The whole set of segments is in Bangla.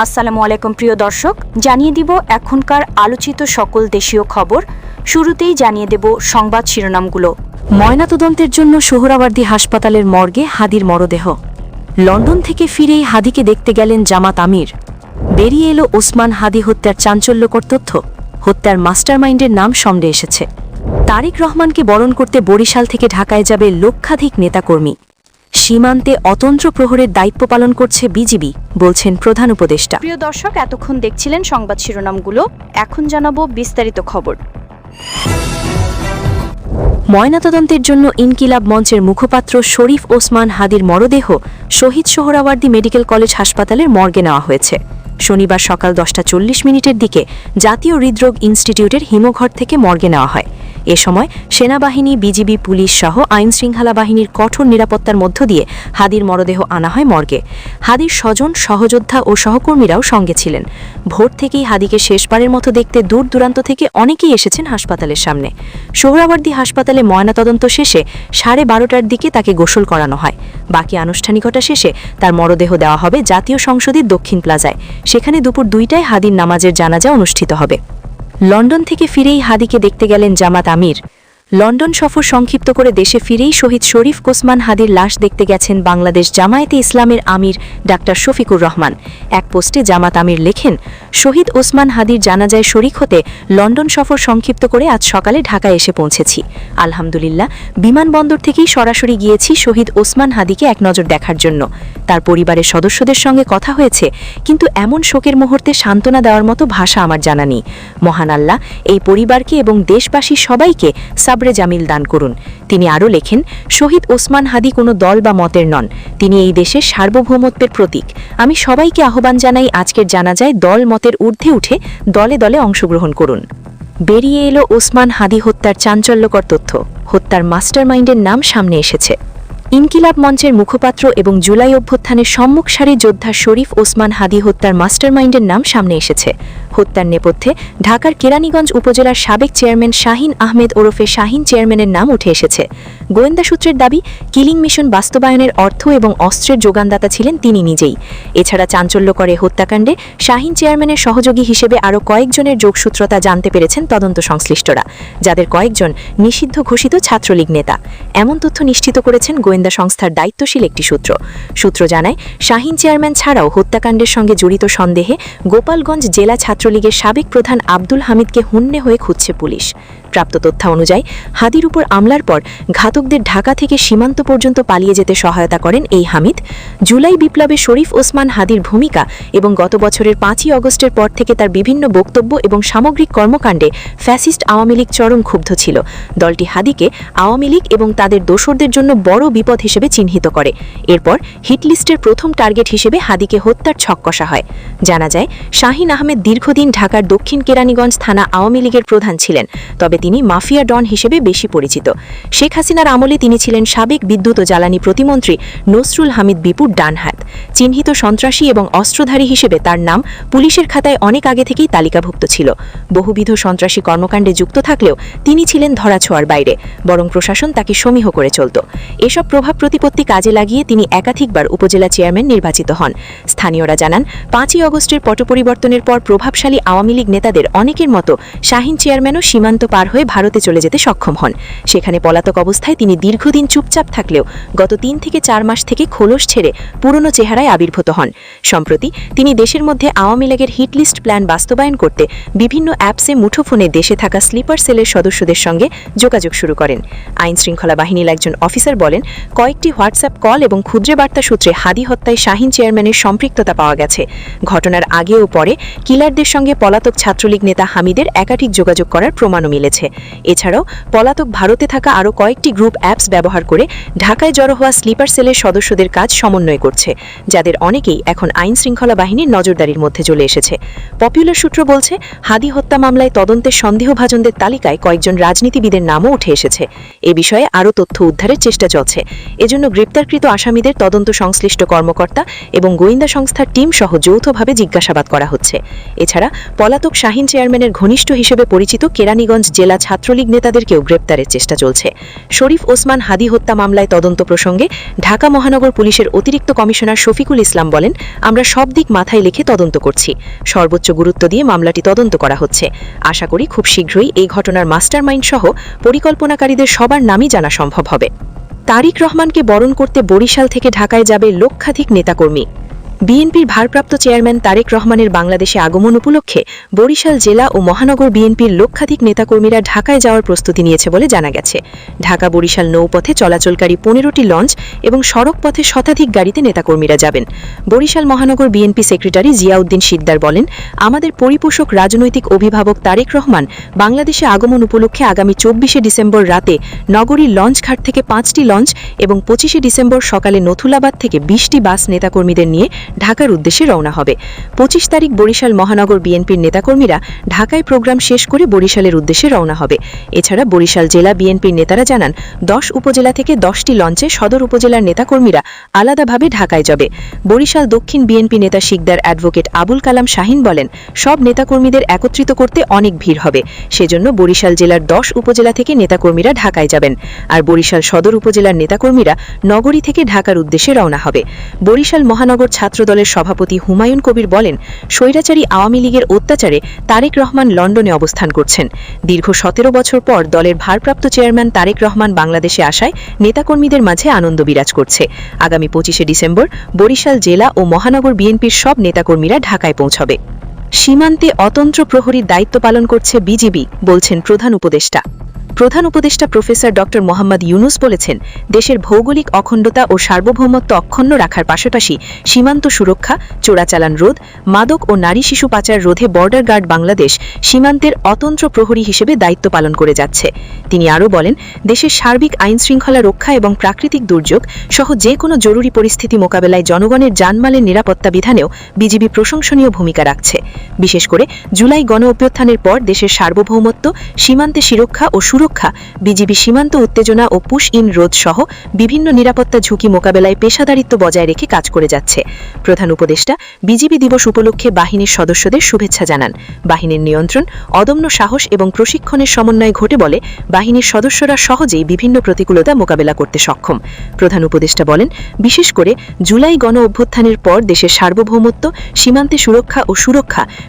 আসসালামু আলাইকুম প্রিয় দর্শক, জানিয়ে দিব এখনকার আলোচিত সকল দেশীয় খবর। শুরুতেই জানিয়ে দেব সংবাদ শিরোনামগুলো। ময়নাতদন্তের জন্য সোহরাওয়ার্দী হাসপাতালের মর্গে হাদির মরদেহ। লন্ডন থেকে ফিরেই হাদিকে দেখতে গেলেন জামাত আমির। বেরিয়ে এলো ওসমান হাদি হত্যার চাঞ্চল্যকর তথ্য। হত্যার মাস্টারমাইন্ডের নাম সামনে এসেছে। তারেক রহমানকে বরণ করতে বরিশাল থেকে ঢাকায় যাবে লক্ষাধিক নেতাকর্মী। সীমান্তে অতন্ত্র প্রহরের দায়িত্ব পালন করছে বিজিবি, বলছেন প্রধান উপদেষ্টা। প্রিয় দর্শক, এতক্ষণ দেখছিলেন সংবাদ শিরোনামগুলো। এখন জানাবো বিস্তারিত খবর। ময়নাতদন্তের জন্য ইনকিলাব মঞ্চের মুখপাত্র শরীফ ওসমান হাদির মরদেহ শহীদ সোহরাওয়ার্দী মেডিকেল কলেজ হাসপাতালের মর্গে নেওয়া হয়েছে। শনিবার সকাল 10:40 দিকে জাতীয় হৃদরোগ ইনস্টিটিউটের হিমঘর থেকে মর্গে নেওয়া হয়। এ সময় সেনাবাহিনী, বিজিবি, পুলিশ সহ আইনশৃঙ্খলা বাহিনীর কঠোর নিরাপত্তার মধ্য দিয়ে হাদির মরদেহ আনা হয় মর্গে। হাদির স্বজন, সহযোদ্ধা ও সহকর্মীরাও সঙ্গে ছিলেন। ভোর থেকেই হাদিকে শেষবারের মতো দেখতে দূর দূরান্ত থেকে অনেকেই এসেছেন হাসপাতালের সামনে। সোহরাওয়ার্দী হাসপাতালে ময়নাতদন্ত শেষে 12:30টার দিকে তাকে গোসল করানো হয়। বাকি আনুষ্ঠানিকতা শেষে তার মরদেহ দেওয়া হবে জাতীয় সংসদের দক্ষিণ প্লাজায়। সেখানে দুপুর 2টায় হাদির নামাজের জানাজা অনুষ্ঠিত হবে। লন্ডন থেকে ফিরেই হাদিকে দেখতে গেলেন জামাত আমির। লন্ডন সফর সংক্ষিপ্ত করে দেশে ফিরেই শহীদ শরীফ ওসমান হাদির লাশ দেখতে গেছেন বাংলাদেশ জামায়াতে ইসলামের আমির ডাক্তার শফিকুর রহমান। এক পোস্টে জামাত আমির লেখেন, শহীদ ওসমান হাদির জানাজায় শরিক হতে লন্ডন সফর সংক্ষিপ্ত করে আজ সকালে ঢাকায় এসে পৌঁছেছি। আলহামদুলিল্লাহ, বিমানবন্দর থেকেই সরাসরি গিয়েছি শহীদ ওসমান হাদিকে এক নজর দেখার জন্য। তার পরিবারের সদস্যদের সঙ্গে কথা হয়েছে, কিন্তু এমন শোকের মুহূর্তে সান্ত্বনা দেওয়ার মতো ভাষা আমার জানা নেই। মহান আল্লাহ এই পরিবারকে এবং দেশবাসী সবাইকে সাবরে জামিল দান করুন। তিনি আরও লেখেন, শহীদ ওসমান হাদি কোনো দল বা মতের নন, তিনি এই দেশের সার্বভৌমত্বের প্রতীক। আমি সবাইকে আহ্বান জানাই আজকের জানাজায় দল মতের ঊর্ধ্বে উঠে দলে দলে অংশগ্রহণ করুন। বেরিয়ে এলো ওসমান হাদি হত্যার চাঞ্চল্যকর তথ্য। হত্যার মাস্টারমাইন্ডের নাম সামনে এসেছে। ইনকিলাব মঞ্চের মুখপাত্র এবং জুলাই অভ্যুত্থানের সম্মুখ সারি যোদ্ধা শরীফ ওসমান হাদি হত্যার মাস্টারমাইন্ডের নাম সামনে এসেছে। হত্যার নেপথ্যে ঢাকার কেরানীগঞ্জ উপজেলার সাবেক চেয়ারম্যান শাহিন আহমেদ ওরফে শাহিন চেয়ারম্যানের নাম উঠে এসেছে। গোয়েন্দা সূত্রের দাবি, কিলিং মিশন বাস্তবায়নের অর্থ এবং অস্ত্রের যোগানদাতা ছিলেন তিনি নিজেই। এছাড়া চাঞ্চল্যকর হত্যাকাণ্ডে শাহিন চেয়ারম্যানের সহযোগী হিসেবে আরও কয়েকজনের যোগসূত্রতা জানতে পেরেছেন তদন্ত সংশ্লিষ্টরা, যাদের কয়েকজন নিষিদ্ধ ঘোষিত ছাত্রলীগ নেতা। এমন তথ্য নিশ্চিত করেছেন গোয়েন্দা সংস্থার দায়িত্বশীল একটি সূত্র জানায়, শাহিন চেয়ারম্যান ছাড়াও হত্যাকাণ্ডের সঙ্গে জড়িত সন্দেহে গোপালগঞ্জ জেলা ছাত্রলীগের সাবেক প্রধান আব্দুল হামিদকে হুন্নে হয়ে খুঁজছে পুলিশ। প্রাপ্ত তথ্য অনুযায়ী হাদির উপর আমলার পর ঘাতকদের ঢাকা থেকে সীমান্ত পর্যন্ত পালিয়ে যেতে সহায়তা করেন এই হামিদ। জুলাই বিপ্লবে শরীফ ওসমান হাদির ভূমিকা এবং গত বছরের 5ই আগস্টের পর থেকে তার বিভিন্ন বক্তব্য এবং সামগ্রিক কর্মকাণ্ডে ফ্যাসিস্ট আওয়ামী লীগ চরম ক্ষুব্ধ ছিল। দলটি হাদিকে আওয়ামী লীগ এবং তাদের দোসরদের জন্য বড় বিপদ হিসেবে চিহ্নিত করে। এরপর হিটলিস্টের প্রথম টার্গেট হিসেবে হাদিকে হত্যার ছক কষা হয়। জানা যায়, শাহিন আহমেদ দীর্ঘদিন ঢাকার দক্ষিণ কেরানীগঞ্জ থানা আওয়ামী লীগের প্রধান ছিলেন, তবে তিনি মাফিয়া ডন হিসেবে বেশি পরিচিত। শেখ হাসিনার আমলে তিনি ছিলেন সাবেক বিদ্যুৎ ও জ্বালানি প্রতিমন্ত্রী নসরুল হামিদ বিপুর ডানহাত। চিহ্নিত সন্ত্রাসী এবং অস্ত্রধারী হিসেবে তার নাম পুলিশের খাতায় অনেক আগে থেকেই তালিকাভুক্ত ছিল। বহুবিধ সন্ত্রাসী কর্মকাণ্ডে যুক্ত থাকলেও তিনি ছিলেন ধরাছোঁয়ার বাইরে, বরং প্রশাসন তাকে সমীহ করে চলত। এসব প্রভাব প্রতিপত্তি কাজে লাগিয়ে তিনি একাধিকবার উপজেলা চেয়ারম্যান নির্বাচিত হন। স্থানীয়রা জানান, 5ই আগস্টের পট পরিবর্তনের পর প্রভাবশালী আওয়ামী লীগ নেতাদের অনেকের মতো শাহিন চেয়ারম্যানও সীমান্ত পার হয়ে ভারতে চলে যেতে সক্ষম হন। সেখানে পলাতক অবস্থায় তিনি দীর্ঘদিন চুপচাপ থাকলেও গত 3 থেকে 4 মাস থেকে খোলস ছেড়ে পুরনো চেহারায় আবির্ভূত হন। সম্প্রতি তিনি দেশের মধ্যে আওয়ামী লীগের হিটলিস্ট প্ল্যান বাস্তবায়ন করতে বিভিন্ন অ্যাপসে মুঠোফোনে দেশে থাকা স্লিপার সেলের সদস্যদের সঙ্গে যোগাযোগ শুরু করেন। আইনশৃঙ্খলা বাহিনীর একজন অফিসার বলেন, কয়েকটি হোয়াটসঅ্যাপ কল এবং ক্ষুদ্র বার্তা সূত্রে হাদি হত্যায় শাহিন চেয়ারম্যানের সম্পৃক্ততা পাওয়া গেছে। ঘটনার আগে ও পরে কিলারদের সঙ্গে পলাতক ছাত্রলীগ নেতা হামিদের একাধিক যোগাযোগ করার প্রমাণও মিলেছে। এছাড়াও পলাতক ভারতে থাকা আরও কয়েকটি গ্রুপ অ্যাপস ব্যবহার করে ঢাকায় জড়ো হওয়া স্লিপার সেলের সদস্যদের কাজ সমন্বয় করছে, যাদের অনেকেই এখন আইনশৃঙ্খলা বাহিনীর নজরদারির মধ্যে চলে এসেছে। পপুলার সূত্র বলছে, হাদি হত্যা মামলায় তদন্তের সন্দেহভাজনদের তালিকায় কয়েকজন রাজনীতিবিদের নামও উঠে এসেছে। এ বিষয়ে আরও তথ্য উদ্ধারের চেষ্টা চলছে। এজন্য গ্রেপ্তারকৃত আসামিদের তদন্ত সংশ্লিষ্ট কর্মকর্তা এবং গোয়েন্দা সংস্থার টিম সহ যৌথভাবে জিজ্ঞাসাবাদ করা হচ্ছে। এছাড়া পলাতক শাহিন চেয়ারম্যানের ঘনিষ্ঠ হিসেবে পরিচিত কেরানীগঞ্জ জেলা জেলা ছাত্রলীগ নেতাদেরকেও গ্রেপ্তারের চেষ্টা চলছে। শরীফ ওসমান হাদি হত্যা মামলায় তদন্ত প্রসঙ্গে ঢাকা মহানগর পুলিশের অতিরিক্ত কমিশনার শফিকুল ইসলাম বলেন, আমরা সব দিক মাথায় রেখে তদন্ত করছি। সর্বোচ্চ গুরুত্ব দিয়ে মামলাটি তদন্ত করা হচ্ছে। আশা করি খুব শীঘ্রই এই ঘটনার মাস্টারমাইন্ড সহ পরিকল্পনাকারীদের সবার নামই জানা সম্ভব হবে। তারেক রহমানকে বরণ করতে বরিশাল থেকে ঢাকায় যাবে লক্ষাধিক নেতাকর্মী। বিএনপির ভারপ্রাপ্ত চেয়ারম্যান তারেক রহমানের বাংলাদেশে আগমন উপলক্ষে বরিশাল জেলা ও মহানগর বিএনপির লক্ষাধিক নেতাকর্মীরা ঢাকায় যাওয়ার প্রস্তুতি নিয়েছে বলে জানা গেছে। ঢাকা বরিশাল নৌপথে চলাচলকারী 15টি লঞ্চ এবং সড়ক পথে শতাধিক গাড়িতে নেতাকর্মীরা যাবেন। বরিশাল মহানগর বিএনপি সেক্রেটারি জিয়াউদ্দিন সিকদার বলেন, আমাদের পরিপোষক রাজনৈতিক অভিভাবক তারেক রহমান বাংলাদেশে আগমন উপলক্ষে আগামী 24শে ডিসেম্বর রাতে নগরীর লঞ্চঘাট থেকে 5টি লঞ্চ এবং 25শে ডিসেম্বর সকালে নথুলাবাদ থেকে 20টি বাস নেতাকর্মীদের নিয়ে ঢাকার উদ্দেশ্যে রওনা হবে। 25 তারিখ বরিশাল মহানগর বিএনপির নেতাকর্মীরা ঢাকায় প্রোগ্রাম শেষ করে বরিশালের উদ্দেশ্যে রওনা হবে। এছাড়া বরিশাল জেলা বিএনপির নেতারা জানান, 10 উপজেলা থেকে 10টি লঞ্চে সদর উপজেলার নেতাকর্মীরা আলাদাভাবে ঢাকায় যাবে। বরিশাল দক্ষিণ বিএনপি নেতা শিকদার অ্যাডভোকেট আবুল কালাম শাহিন বলেন, সব নেতাকর্মীদের একত্রিত করতে অনেক ভিড় হবে, সেজন্য বরিশাল জেলার 10 উপজেলা থেকে নেতাকর্মীরা ঢাকায় যাবেন। আর বরিশাল সদর উপজেলার নেতাকর্মীরা নগরী থেকে ঢাকার উদ্দেশ্যে রওনা হবে। বরিশাল মহানগর ছাত্র দলের সভাপতি হুমায়ুন কবির বলেন, স্বৈরাচারী আওয়ামী লীগের অত্যাচারে তারেক রহমান লন্ডনে অবস্থান করছেন। দীর্ঘ 17 বছর পর দলের ভারপ্রাপ্ত চেয়ারম্যান তারেক রহমান বাংলাদেশে আসায় নেতাকর্মীদের মাঝে আনন্দ বিরাজ করছে। আগামী 25শে ডিসেম্বর বরিশাল জেলা ও মহানগর বিএনপির সব নেতাকর্মীরা ঢাকায় পৌঁছবে। সীমান্তে অতন্ত্র প্রহরীর দায়িত্ব পালন করছে বিজিবি, বলছেন প্রধান উপদেষ্টা। প্রধান উপদেষ্টা প্রফেসর ড. মোহাম্মদ ইউনুস বলেছেন, দেশের ভৌগোলিক অখণ্ডতা ও সার্বভৌমত্ব অক্ষুণ্ণ রাখার পাশাপাশি সীমান্ত সুরক্ষা, চোরাচালান রোধ, মাদক ও নারী শিশু পাচার রোধে বর্ডার গার্ড বাংলাদেশ সীমান্তের অতন্ত্র প্রহরী হিসেবে দায়িত্ব পালন করে যাচ্ছে। তিনি আরও বলেন, দেশের সার্বিক আইনশৃঙ্খলা রক্ষা এবং প্রাকৃতিক দুর্যোগ সহ যে কোনো জরুরি পরিস্থিতি মোকাবেলায় জনগণের জানমালের নিরাপত্তা বিধানেও বিজিবি প্রশংসনীয় ভূমিকা রাখছে। বিশেষ করে জুলাই গণ অভ্যুত্থানের পর দেশের সার্বভৌমত্ব, সীমান্তে সুরক্ষা ও বিজিবি সীমান্ত উত্তেজনা ও পুশ ইন রোধ সহ বিভিন্ন নিরাপত্তা ঝুঁকি মোকাবেলায় পেশাদারিত্ব বজায় রেখে কাজ করে যাচ্ছে। প্রধান উপদেষ্টা বিজিবি দিবস উপলক্ষে বাহিনীর সদস্যদের শুভেচ্ছা জানান। বাহিনীর নিয়ন্ত্রণ, অদম্য সাহস এবং প্রশিক্ষণের সমন্বয় ঘটে বলে বাহিনীর সদস্যরা সহজেই বিভিন্ন প্রতিকূলতা মোকাবেলা করতে সক্ষম। প্রধান উপদেষ্টা বলেন, বিশেষ করে জুলাই গণ অভ্যুত্থানের পর দেশের সার্বভৌমত্ব, সীমান্তে সুরক্ষা ও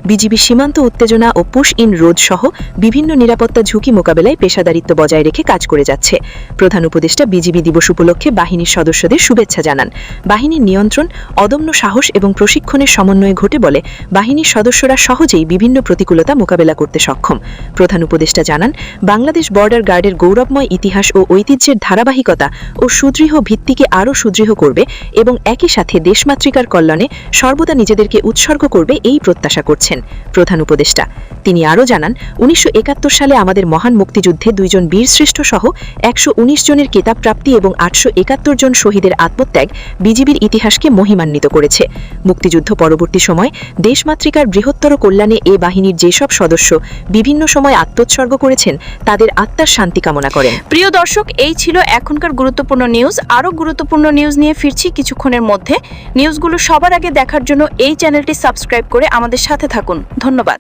বিজিবি সীমান্ত উত্তেজনা ও পুশ ইন রোধ সহ বিভিন্ন নিরাপত্তা ঝুঁকি মোকাবেলায় পেশাদারিত্ব বজায় রেখে কাজ করে যাচ্ছে। প্রধান উপদেষ্টা বিজিবি দিবস উপলক্ষে বাহিনীর সদস্যদের শুভেচ্ছা জানান। বাহিনীর নিয়ন্ত্রণ, অদম্য সাহস এবং প্রশিক্ষণের সমন্বয়ে ঘটে বলে বাহিনীর সদস্যরা সহজেই বিভিন্ন প্রতিকূলতা মোকাবেলা করতে সক্ষম। প্রধান উপদেষ্টা জানান, বাংলাদেশ বর্ডার গার্ডের গৌরবময় ইতিহাস ও ঐতিহ্যের ধারাবাহিকতা ও সুদৃঢ় ভিত্তিকে আরও সুদৃঢ় করবে এবং একই সাথে দেশমাতৃকার কল্যাণে সর্বদা নিজেদেরকে উৎসর্গ করবে এই প্রত্যাশা করছেন প্রধান উপদেষ্টা। তিনি আরও জানান, 1971 সালে আমাদের মহান মুক্তিযুদ্ধে 2 জন বীরশ্রেষ্ঠ সহ 119 জনের খেতাব প্রাপ্তি এবং 871 জন শহীদের আত্মত্যাগ বিজিবির ইতিহাসকে মহিমান্বিত করেছে। মুক্তিযুদ্ধ পরবর্তী সময় দেশমাতৃকার বৃহত্তর কল্যাণে এ বাহিনীর যেসব সদস্য বিভিন্ন সময় আত্মোৎসর্গ করেছেন তাদের আত্মার শান্তি কামনা করেন। প্রিয় দর্শক, এই ছিল এখনকার গুরুত্বপূর্ণ নিউজ। আরও গুরুত্বপূর্ণ নিউজ নিয়ে ফিরছি কিছুক্ষণের মধ্যে। নিউজগুলো সবার আগে দেখার জন্য এই চ্যানেলটি সাবস্ক্রাইব করে আমাদের সাথে থাকুন। ধন্যবাদ।